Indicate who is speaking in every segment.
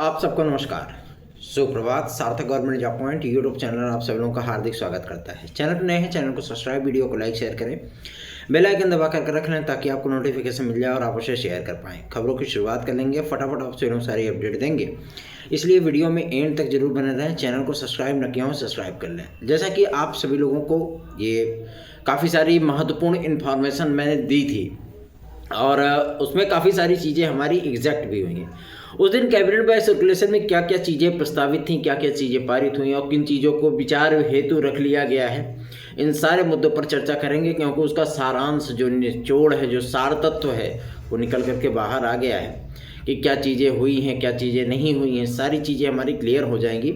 Speaker 1: आप सबको नमस्कार, सुप्रभात। सार्थक government job point YouTube channel आप सभी लोगों का हार्दिक स्वागत करता है। चैनल पर नए हैं, चैनल को सब्सक्राइब, वीडियो को लाइक शेयर करें, बेल आइकन दबा कर रख लें ताकि आपको नोटिफिकेशन मिल जाए और आप उसे शेयर कर पाएँ। खबरों की शुरुआत कर लेंगे, फटाफट आपसे सारी अपडेट देंगे, इसलिए वीडियो में एंड तक जरूर बने रहें। चैनल को सब्सक्राइब न किया हो सब्सक्राइब कर लें। जैसा कि आप सभी लोगों को ये काफ़ी सारी महत्वपूर्ण इन्फॉर्मेशन मैंने दी थी और उसमें काफ़ी सारी चीज़ें हमारी एग्जैक्ट भी हुई हैं। उस दिन कैबिनेट बाय सर्कुलेशन में क्या क्या चीज़ें प्रस्तावित थीं, क्या क्या चीज़ें पारित हुई और किन चीज़ों को विचार हेतु रख लिया गया है, इन सारे मुद्दों पर चर्चा करेंगे, क्योंकि उसका सारांश जो निचोड़ है, जो सार तत्व है, वो निकल करके बाहर आ गया है कि क्या चीज़ें हुई हैं, क्या चीज़ें नहीं हुई हैं। सारी चीज़ें हमारी क्लियर हो जाएंगी।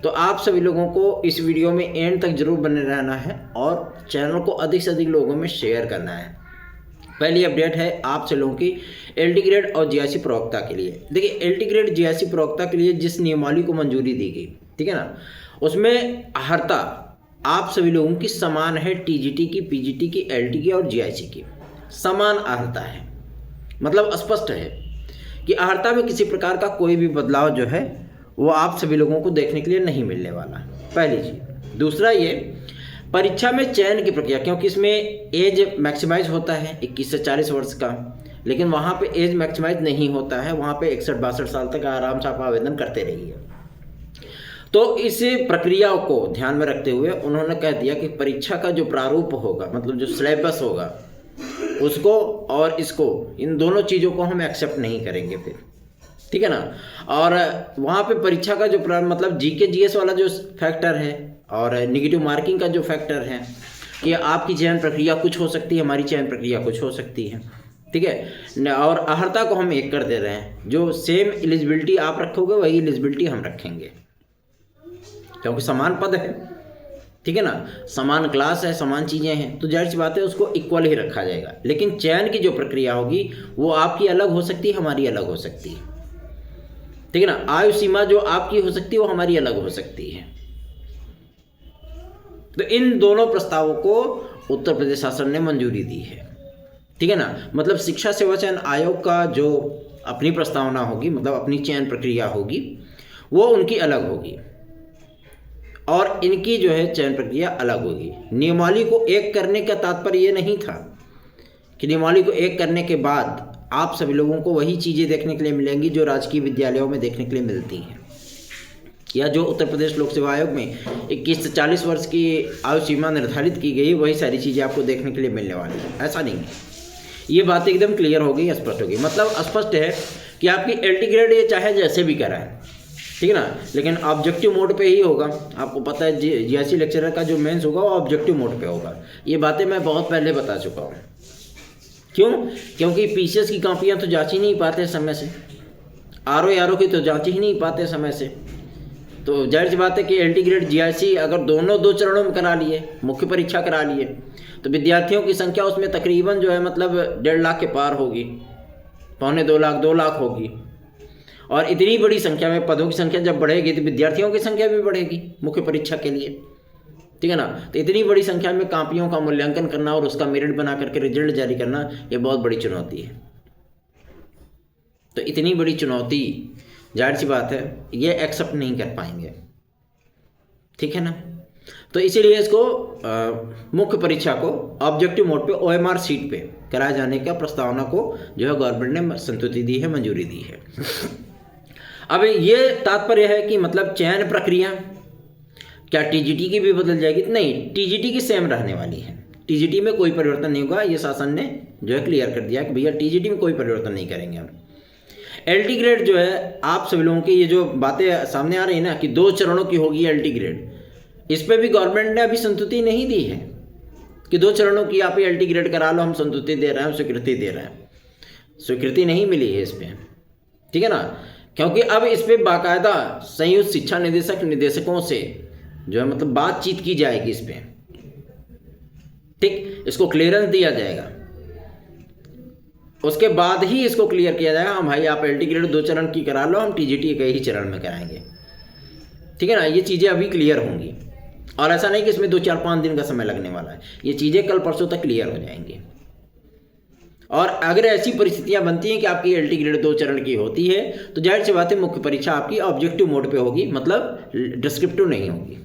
Speaker 1: तो आप सभी लोगों को इस वीडियो में एंड तक जरूर बने रहना है और चैनल को अधिक से अधिक लोगों में शेयर करना है। पहली अपडेट है आप से लोगों की एलटी ग्रेड और जीआईसी प्रवक्ता के लिए। देखिए, एलटी ग्रेड जीआईसी प्रवक्ता के लिए जिस नियमावली को मंजूरी दी गई, ठीक है ना, उसमें अर्हता आप सभी लोगों की समान है। टीजीटी की, पीजीटी की, एलटी की और जीआईसी की समान अर्हता है। मतलब स्पष्ट है कि अर्हता में किसी प्रकार का कोई भी बदलाव जो है वो आप सभी लोगों को देखने के लिए नहीं मिलने वाला, पहली चीज़। दूसरा, ये परीक्षा में चयन की प्रक्रिया, क्योंकि इसमें एज मैक्सिमाइज होता है 21 से 40 वर्ष का, लेकिन वहाँ पे एज मैक्सिमाइज नहीं होता है। वहाँ पे 61-62 साल तक आराम से आप आवेदन करते रहिए। तो इस प्रक्रिया को ध्यान में रखते हुए उन्होंने कह दिया कि परीक्षा का जो प्रारूप होगा, मतलब जो सिलेबस होगा, उसको और इसको, इन दोनों चीज़ों को हम एक्सेप्ट नहीं करेंगे फिर, ठीक है ना। और वहाँ पे परीक्षा का जो मतलब जीके जीएस वाला जो फैक्टर है और निगेटिव मार्किंग का जो फैक्टर है कि आपकी चयन प्रक्रिया कुछ हो सकती है, हमारी चयन प्रक्रिया कुछ हो सकती है, ठीक है। और अर्हता को हम एक कर दे रहे हैं। जो सेम एलिजिबिलिटी आप रखोगे वही एलिजिबिलिटी हम रखेंगे, क्योंकि समान पद है, ठीक है ना, समान क्लास है, समान चीज़ें हैं, तो जाहिर सी बात है उसको इक्वल ही रखा जाएगा। लेकिन चयन की जो प्रक्रिया होगी वो आपकी अलग हो सकती है, हमारी अलग हो सकती है, ठीक है ना। आयु सीमा जो आपकी हो सकती है वो हमारी अलग हो सकती है। तो इन दोनों प्रस्तावों को उत्तर प्रदेश शासन ने मंजूरी दी है, ठीक है ना। मतलब शिक्षा सेवा चयन आयोग का जो अपनी प्रस्तावना होगी, मतलब अपनी चयन प्रक्रिया होगी, वो उनकी अलग होगी और इनकी जो है चयन प्रक्रिया अलग होगी। नियमावली को एक करने का तात्पर्य ये नहीं था कि नियमावली को एक करने के बाद आप सभी लोगों को वही चीज़ें देखने के लिए मिलेंगी जो राजकीय विद्यालयों में देखने के लिए मिलती हैं, या जो उत्तर प्रदेश लोक सेवा आयोग में 21 से 40 वर्ष की आयु सीमा निर्धारित की गई, वही सारी चीज़ें आपको देखने के लिए मिलने वाली है। ऐसा नहीं है। ये बात एकदम क्लियर हो गई, स्पष्ट हो गई। मतलब स्पष्ट है कि आपकी एलटी ग्रेड ये चाहे जैसे भी कराएं, ठीक है ना, लेकिन ऑब्जेक्टिव मोड पे ही होगा। आपको पता है जीआईसी लेक्चरर का जो मेंस होगा वो ऑब्जेक्टिव मोड पे होगा। ये बातें मैं बहुत पहले बता चुका हूँ। क्यों? क्योंकि पीसीएस की कॉपियाँ तो जांच ही नहीं पाते समय से, आरओ की तो जांच ही नहीं पाते समय से। तो जाहिर सी बात है कि एलटी ग्रेड जीआईसी अगर दोनों 2 चरणों में करा लिए, मुख्य परीक्षा करा लिए, तो विद्यार्थियों की संख्या उसमें तकरीबन जो है मतलब 1.5 लाख के पार होगी, 2.25 लाख होगी। और इतनी बड़ी संख्या में पदों की संख्या जब बढ़ेगी तो विद्यार्थियों की संख्या भी बढ़ेगी मुख्य परीक्षा के लिए, ठीक है ना। तो इतनी बड़ी संख्या में कॉपियों का मूल्यांकन करना और उसका मेरिट बना करके रिजल्ट जारी करना, ये बहुत बड़ी चुनौती है। तो इतनी बड़ी चुनौती जाहिर सी बात है ये एक्सेप्ट नहीं कर पाएंगे, ठीक है ना। तो इसीलिए इसको मुख्य परीक्षा को ऑब्जेक्टिव मोड पे ओएमआर सीट पे कराए जाने का प्रस्तावना को जो है गवर्नमेंट ने संतुष्टि दी है, मंजूरी दी है। अब ये तात्पर्य है कि मतलब चयन प्रक्रिया क्या टीजीटी की भी बदल जाएगी? नहीं, टीजीटी की सेम रहने वाली है। टीजीटी में कोई परिवर्तन नहीं होगा। ये शासन ने जो है क्लियर कर दिया कि भैया टीजीटी में कोई परिवर्तन नहीं करेंगे हम। एलटी ग्रेड जो है आप सभी लोगों की ये जो बातें सामने आ रही है ना कि 2 चरणों की होगी एलटी ग्रेड, इस पर भी गवर्नमेंट ने अभी संतुष्टि नहीं दी है कि 2 चरणों की आप एलटी ग्रेड करा लो, हम संतुष्टि दे रहे हैं, स्वीकृति दे रहे हैं। स्वीकृति नहीं मिली है इस पर, ठीक है ना, क्योंकि अब इस पर बाकायदा संयुक्त शिक्षा निदेशकों से जो है मतलब बातचीत की जाएगी इस पर, ठीक, इसको क्लियरेंस दिया जाएगा। उसके बाद ही इसको क्लियर किया जाएगा, हाँ भाई आप एलटी ग्रेड 2 चरण की करा लो, हम टीजीटी एक ही चरण में कराएंगे, ठीक है ना। ये चीज़ें अभी क्लियर होंगी और ऐसा नहीं कि इसमें 2-4-5 दिन का समय लगने वाला है। ये चीज़ें कल परसों तक क्लियर हो जाएंगी। और अगर ऐसी परिस्थितियां बनती हैं कि आपकी एलटी ग्रेड 2 चरण की होती है तो जाहिर सी बात है मुख्य परीक्षा आपकी ऑब्जेक्टिव मोड पे होगी, मतलब डिस्क्रिप्टिव नहीं होगी,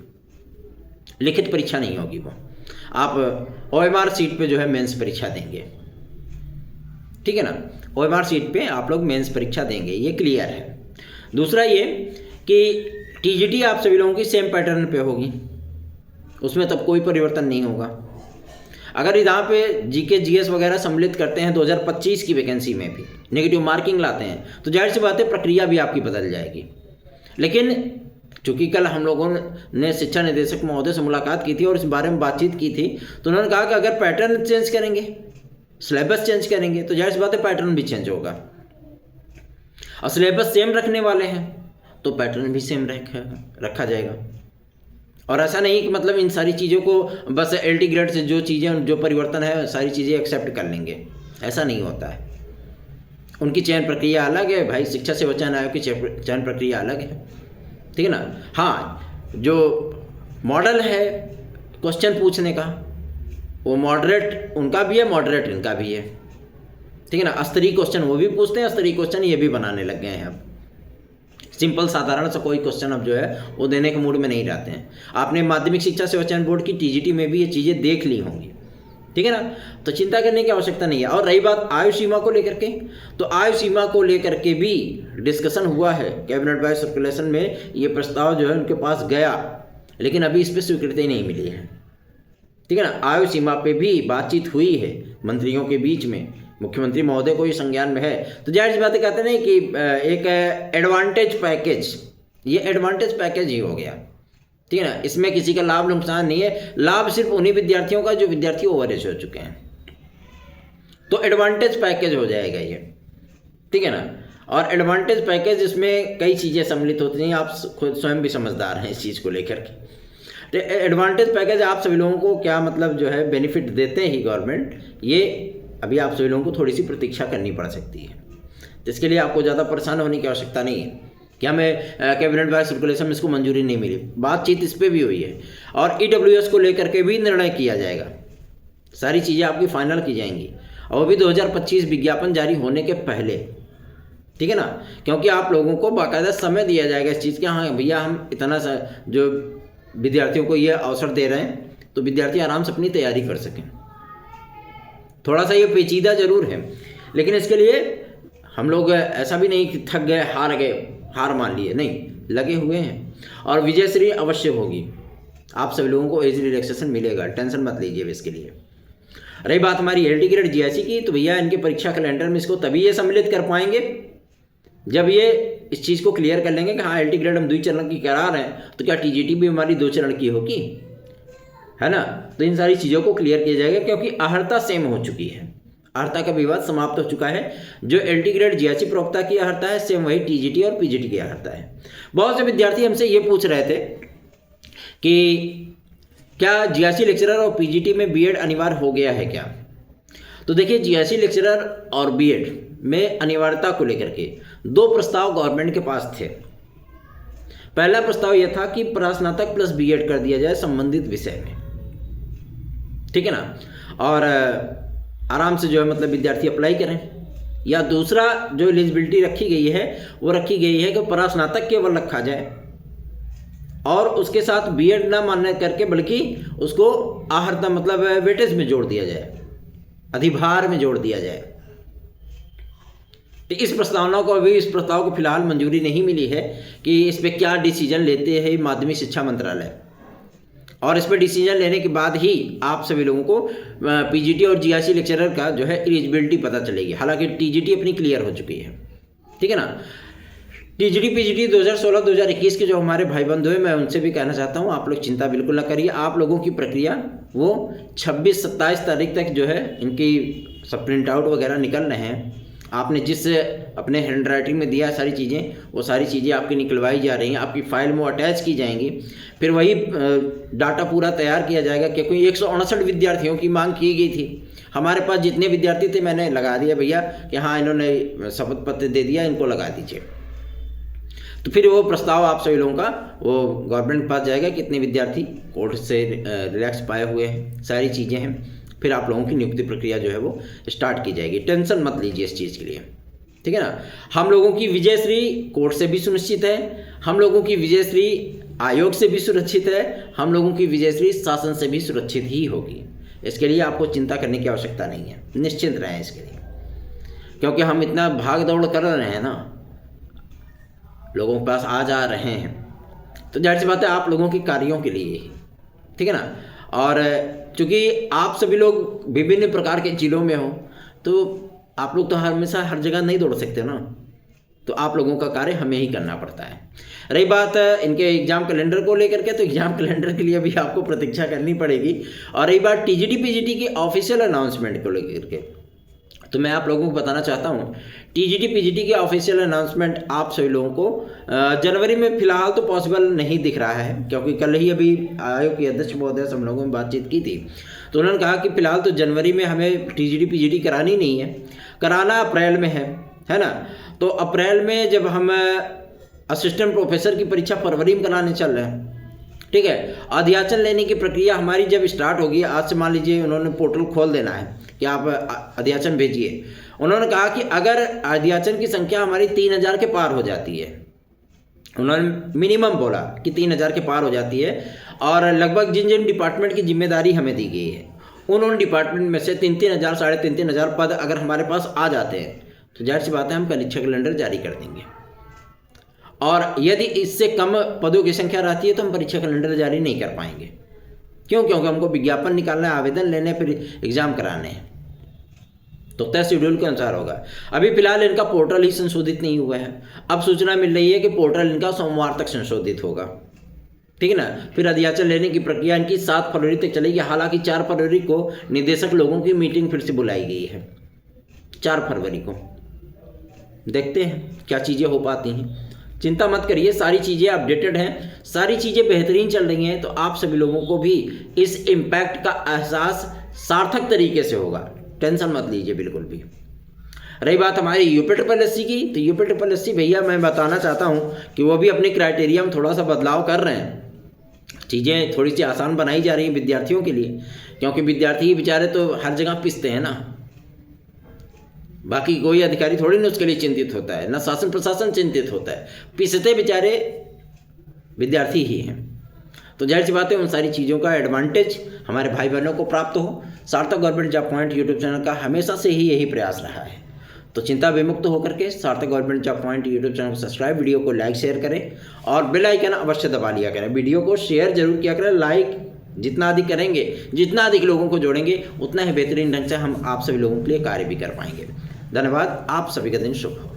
Speaker 1: लिखित परीक्षा नहीं होगी। वो आप ओएमआर सीट पे जो है मेंस परीक्षा देंगे, ठीक है ना, ओएमआर सीट पे आप लोग मेंस परीक्षा देंगे, ये क्लियर है। दूसरा ये कि टीजीटी आप सभी लोगों की सेम पैटर्न पे होगी, उसमें तब कोई परिवर्तन नहीं होगा। अगर यहाँ पे जीके जीएस वगैरह सम्मिलित करते हैं 2025 की वैकेंसी में भी नेगेटिव मार्किंग लाते हैं तो जाहिर सी बात है प्रक्रिया भी आपकी बदल जाएगी। लेकिन चूंकि कल हम लोगों ने शिक्षा निदेशक महोदय से मुलाकात की थी और इस बारे में बातचीत की थी तो उन्होंने कहा कि अगर पैटर्न चेंज करेंगे, सिलेबस चेंज करेंगे तो जाहिर सी बात है पैटर्न भी चेंज होगा, और सिलेबस सेम रखने वाले हैं तो पैटर्न भी सेम रखा जाएगा। और ऐसा नहीं कि मतलब इन सारी चीज़ों को बस एलटी ग्रेड से जो चीज़ें जो परिवर्तन है सारी चीज़ें एक्सेप्ट कर लेंगे, ऐसा नहीं होता है। उनकी चयन प्रक्रिया अलग है भाई, शिक्षा सेवा चयन आयोग की चयन प्रक्रिया अलग है, ठीक है ना। हाँ, जो मॉडल है क्वेश्चन पूछने का वो मॉडरेट उनका भी है, मॉडरेट इनका भी है, ठीक है ना। स्तरीय क्वेश्चन वो भी पूछते हैं, स्तरीय क्वेश्चन ये भी बनाने लग गए हैं अब। सिंपल साधारण सा कोई क्वेश्चन अब जो है वो देने के मूड में नहीं रहते हैं। आपने माध्यमिक शिक्षा सेवा चयन बोर्ड की टीजीटी में भी ये चीज़ें देख ली होंगी, ठीक है ना, तो चिंता करने की आवश्यकता नहीं है। और रही बात आयु सीमा को लेकर के, तो आयु सीमा को लेकर के भी डिस्कशन हुआ है कैबिनेट वाइज सर्कुलेशन में, ये प्रस्ताव जो है उनके पास गया लेकिन अभी इस पर स्वीकृति नहीं मिली है, ठीक है ना। आयु सीमा पे भी बातचीत हुई है मंत्रियों के बीच में, मुख्यमंत्री महोदय को ये संज्ञान में है, तो जाहिर सी बातें कहते हैं कि एक एडवांटेज पैकेज, ये एडवांटेज पैकेज ही हो गया, ठीक है ना। इसमें किसी का लाभ नुकसान नहीं है, लाभ सिर्फ उन्हीं विद्यार्थियों का जो विद्यार्थी ओवर एज हो चुके हैं, तो एडवांटेज पैकेज हो जाएगा ये, ठीक है ना। और एडवांटेज पैकेज इसमें कई चीज़ें सम्मिलित होती हैं, आप खुद स्वयं भी समझदार हैं इस चीज़ को लेकर के। तो एडवांटेज पैकेज आप सभी लोगों को क्या मतलब जो है बेनिफिट देते ही गवर्नमेंट, ये अभी आप सभी लोगों को थोड़ी सी प्रतीक्षा करनी पड़ सकती है। तो इसके लिए आपको ज़्यादा परेशान होने की आवश्यकता नहीं है कि हमें कैबिनेट वाइज सर्कुलेशन में इसको मंजूरी नहीं मिली, बातचीत इस पर भी हुई है। और ईडब्ल्यूएस को लेकर के भी निर्णय किया जाएगा, सारी चीज़ें आपकी फाइनल की जाएंगी, और वो भी 2025 विज्ञापन जारी होने के पहले, ठीक है ना, क्योंकि आप लोगों को बाकायदा समय दिया जाएगा इस चीज़ के, हाँ भैया हम इतना जो विद्यार्थियों को ये अवसर दे रहे हैं तो विद्यार्थी आराम से अपनी तैयारी कर सकें। थोड़ा सा ये पेचीदा जरूर है, लेकिन इसके लिए हम लोग ऐसा भी नहीं कि थक गए, हार गए, हार मान लिए, नहीं, लगे हुए हैं। और विजयश्री अवश्य होगी, आप सभी लोगों को एज रिलैक्सेशन मिलेगा, टेंशन मत लीजिए इसके लिए। रही बात हमारी एलटी ग्रेड जीआईसी की, तो भैया इनके परीक्षा कैलेंडर में इसको तभी ये सम्मिलित कर पाएंगे जब ये इस चीज़ को क्लियर कर लेंगे कि हाँ एलटी ग्रेड हम 2 चरण की करा रहे हैं, तो क्या टीजीटी भी हमारी 2 चरण की होगी, है ना। तो इन सारी चीज़ों को क्लियर किया जाएगा क्योंकि अहर्ता सेम हो चुकी है, अहर्ता का विवाद समाप्त हो चुका है। जो एलटी ग्रेड जीआईसी प्रवक्ता की अहर्ता है सेम वही टीजीटी और पीजीटी की अहर्ता है। बहुत से विद्यार्थी हमसे ये पूछ रहे थे कि क्या जीआईसी लेक्चरर और पीजीटी में बीएड अनिवार्य हो गया है क्या। तो देखिए, जीआईसी लेक्चरर और बीएड में अनिवार्यता को लेकर के 2 प्रस्ताव गवर्नमेंट के पास थे। पहला प्रस्ताव यह था कि प्रास्नातक प्लस बीएड कर दिया जाए संबंधित विषय में, ठीक है ना, और आराम से जो है मतलब विद्यार्थी अप्लाई करें। या दूसरा जो एलिजिबिलिटी रखी गई है वो रखी गई है कि प्रास्नातक केवल रखा जाए और उसके साथ बीएड ना मान्य करके बल्कि उसको आहर्ता मतलब वेटेज में जोड़ दिया जाए, अधिभार में जोड़ दिया जाए। तो इस प्रस्ताव को फिलहाल मंजूरी नहीं मिली है कि इस पर क्या डिसीजन लेते हैं माध्यमिक शिक्षा मंत्रालय, और इस पर डिसीजन लेने के बाद ही आप सभी लोगों को पीजीटी और जीआईसी लेक्चरर का जो है एलिजिबिलिटी पता चलेगी। हालांकि टीजीटी अपनी क्लियर हो चुकी है, ठीक है ना। टीजीटी पीजीटी 2016-2021 के जो हमारे भाई बंधु हैं, मैं उनसे भी कहना चाहता हूँ आप लोग चिंता बिल्कुल ना करिए। आप लोगों की प्रक्रिया वो 26-27 तारीख तक जो है इनकी सब प्रिंट आउट वगैरह निकल रहे हैं। आपने जिस अपने हैंड राइटिंग में दिया सारी चीज़ें, वो सारी चीज़ें आपकी निकलवाई जा रही हैं, आपकी फाइल में अटैच की जाएंगी। फिर वही डाटा पूरा तैयार किया जाएगा, क्योंकि 159 विद्यार्थियों की मांग की गई थी। हमारे पास जितने विद्यार्थी थे मैंने लगा दिया भैया कि हाँ इन्होंने शपथ पत्र दे दिया, इनको लगा दीजिए। तो फिर वो प्रस्ताव आप सभी लोगों का वो गवर्नमेंट के पास जाएगा, कितने विद्यार्थी कोर्ट से रिलैक्स पाए हुए हैं, सारी चीज़ें हैं। फिर आप लोगों की नियुक्ति प्रक्रिया जो है वो स्टार्ट की जाएगी। टेंशन मत लीजिए इस चीज़ के लिए, ठीक है ना। हम लोगों की विजयश्री कोर्ट से भी सुनिश्चित है, हम लोगों की विजयश्री आयोग से भी सुरक्षित है, हम लोगों की विजयश्री शासन से भी सुरक्षित ही होगी। इसके लिए आपको चिंता करने की आवश्यकता नहीं है, निश्चिंत रहें इसके लिए, क्योंकि हम इतना भाग दौड़ कर रहे हैं ना, लोगों के पास आ जा रहे हैं, तो जाहिर सी बात है आप लोगों के कार्यों के लिए ही, ठीक है ना। और चूँकि आप सभी लोग विभिन्न प्रकार के जिलों में हो, तो आप लोग तो हमेशा हर जगह नहीं दौड़ सकते ना, तो आप लोगों का कार्य हमें ही करना पड़ता है। रही बात इनके एग्ज़ाम कैलेंडर को लेकर के, तो एग्ज़ाम कैलेंडर के लिए भी आपको प्रतीक्षा करनी पड़ेगी। और रही बात टीजीटी पीजीटी की ऑफिशियल अनाउंसमेंट को लेकर के, तो मैं आप लोगों को बताना चाहता हूँ टीजीटी पीजीटी की ऑफिशियल अनाउंसमेंट आप सभी लोगों को जनवरी में फ़िलहाल तो पॉसिबल नहीं दिख रहा है, क्योंकि कल ही अभी आयोग के अध्यक्ष महोदय से हम लोगों ने बातचीत की थी, तो उन्होंने कहा कि फ़िलहाल तो जनवरी में हमें टीजीटी पीजीटी करानी नहीं है, कराना अप्रैल में है ना। तो अप्रैल में जब हम असिस्टेंट प्रोफेसर की परीक्षा फरवरी में कराने चल रहे हैं, ठीक है। अध्याचन लेने की प्रक्रिया हमारी जब स्टार्ट होगी, आज से मान लीजिए उन्होंने पोर्टल खोल देना है कि आप अध्याचन भेजिए। उन्होंने कहा कि अगर अध्याचन की संख्या हमारी 3000 के पार हो जाती है, उन्होंने मिनिमम बोला कि 3000 के पार हो जाती है, और लगभग जिन जिन डिपार्टमेंट की जिम्मेदारी हमें दी गई है उन डिपार्टमेंट में से 3-3000 साढ़े 3-3000 पद अगर हमारे पास आ जाते हैं, तो जाहिर सी बात है हम परीक्षा कैलेंडर जारी कर देंगे। और यदि इससे कम पदों की संख्या रहती है तो हम परीक्षा कैलेंडर जारी नहीं कर पाएंगे। क्यों? क्योंकि हमको विज्ञापन निकालना है, आवेदन लेने, फिर एग्ज़ाम कराने हैं, तो तय शेड्यूल के अनुसार होगा। अभी फिलहाल इनका पोर्टल ही संशोधित नहीं हुआ है, अब सूचना मिल रही है कि पोर्टल इनका सोमवार तक संशोधित होगा, ठीक है ना। फिर अध्याचन लेने की प्रक्रिया इनकी 7 फरवरी तक चलेगी। हालांकि 4 फरवरी को निदेशक लोगों की मीटिंग फिर से बुलाई गई है, 4 फरवरी को। देखते हैं क्या चीज़ें हो पाती हैं। चिंता मत करिए, सारी चीज़ें अपडेटेड हैं, सारी चीज़ें बेहतरीन चल रही हैं, तो आप सभी लोगों को भी इस इम्पैक्ट का एहसास सार्थक तरीके से होगा। टेंशन मत लीजिए बिल्कुल भी। रही बात हमारी यूपीएससी की, तो यूपीएससी भैया मैं बताना चाहता हूँ कि वो भी अपने क्राइटेरिया में थोड़ा सा बदलाव कर रहे हैं, चीज़ें थोड़ी सी आसान बनाई जा रही हैं विद्यार्थियों के लिए, क्योंकि विद्यार्थी बेचारे तो हर जगह पिसते हैं ना, बाकी कोई अधिकारी थोड़ी ना उसके लिए चिंतित होता है, ना शासन प्रशासन चिंतित होता है, पिसते बेचारे विद्यार्थी ही हैं। तो जाहिर सी बात है उन सारी चीज़ों का एडवांटेज हमारे भाई बहनों को प्राप्त हो। सार्थक government job point YouTube channel का हमेशा से ही यही प्रयास रहा है, तो चिंता विमुक्त होकर के सार्थक government job point YouTube channel को सब्सक्राइब, वीडियो को लाइक शेयर करें और बेल आइकन अवश्य दबा लिया करें। वीडियो को शेयर जरूर किया करें, लाइक जितना अधिक करेंगे, जितना अधिक लोगों को जोड़ेंगे, उतना ही बेहतरीन ढंग से हम आप सभी लोगों के लिए कार्य भी कर पाएंगे। धन्यवाद, आप सभी का दिन शुभ हो।